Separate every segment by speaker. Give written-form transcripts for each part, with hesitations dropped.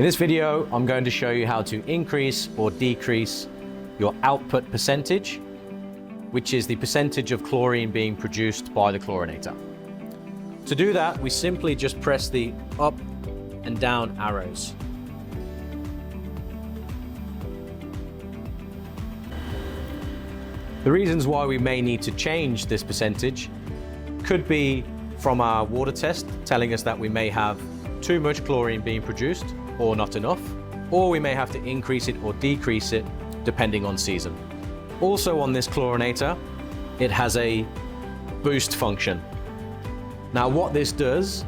Speaker 1: this video, I'm going to show you how to increase or decrease your output percentage, which is the percentage of chlorine being produced by the chlorinator. To do that, we simply just press the up and down arrows. The reasons why we may need to change this percentage could be from our water test telling us that we may have too much chlorine being produced or not enough, or we may have to increase it or decrease it depending on season. Also on this chlorinator, it has a boost function. Now what this does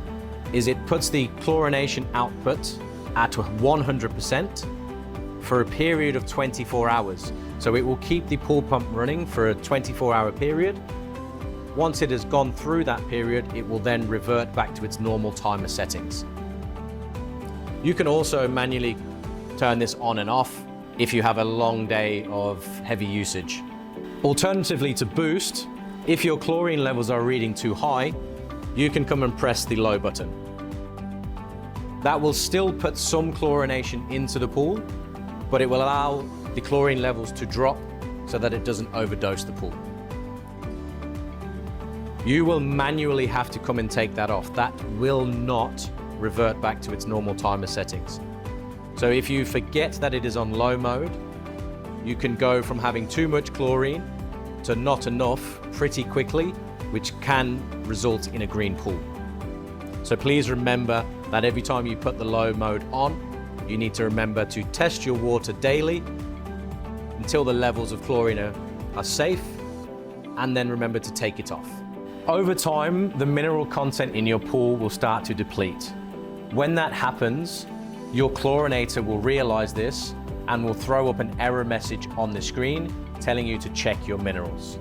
Speaker 1: is it puts the chlorination output at 100% for a period of 24 hours. So it will keep the pool pump running for a 24-hour period. Once it has gone through that period, it will then revert back to its normal timer settings. You can also manually turn this on and off if you have a long day of heavy usage. Alternatively to boost, if your chlorine levels are reading too high, you can come and press the low button. That will still put some chlorination into the pool, but it will allow the chlorine levels to drop so that it doesn't overdose the pool. You will manually have to come and take that off. That will not revert back to its normal timer settings. So if you forget that it is on low mode, you can go from having too much chlorine to not enough pretty quickly, which can result in a green pool. So please remember that every time you put the low mode on, you need to remember to test your water daily until the levels of chlorine are safe, and then remember to take it off. Over time, the mineral content in your pool will start to deplete. When that happens, your chlorinator will realize this and will throw up an error message on the screen telling you to check your minerals.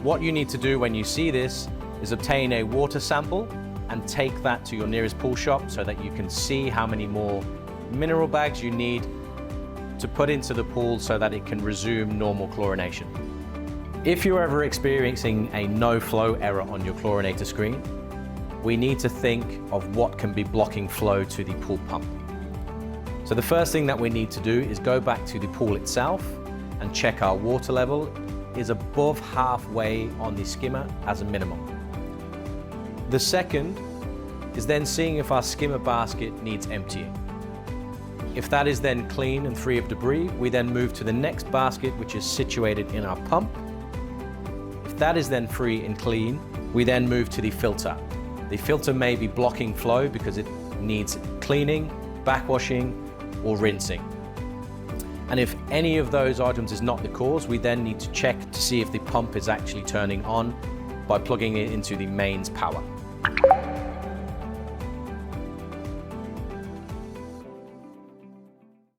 Speaker 1: What you need to do when you see this is obtain a water sample and take that to your nearest pool shop so that you can see how many more mineral bags you need to put into the pool so that it can resume normal chlorination. If you're ever experiencing a no flow error on your chlorinator screen, we need to think of what can be blocking flow to the pool pump. So the first thing that we need to do is go back to the pool itself and check our water level is above halfway on the skimmer as a minimum. The second is then seeing if our skimmer basket needs emptying. If that is then clean and free of debris, we then move to the next basket, which is situated in our pump. If that is then free and clean, we then move to the filter. The filter may be blocking flow because it needs cleaning, backwashing, or rinsing. And if any of those items is not the cause, we then need to check to see if the pump is actually turning on by plugging it into the mains power.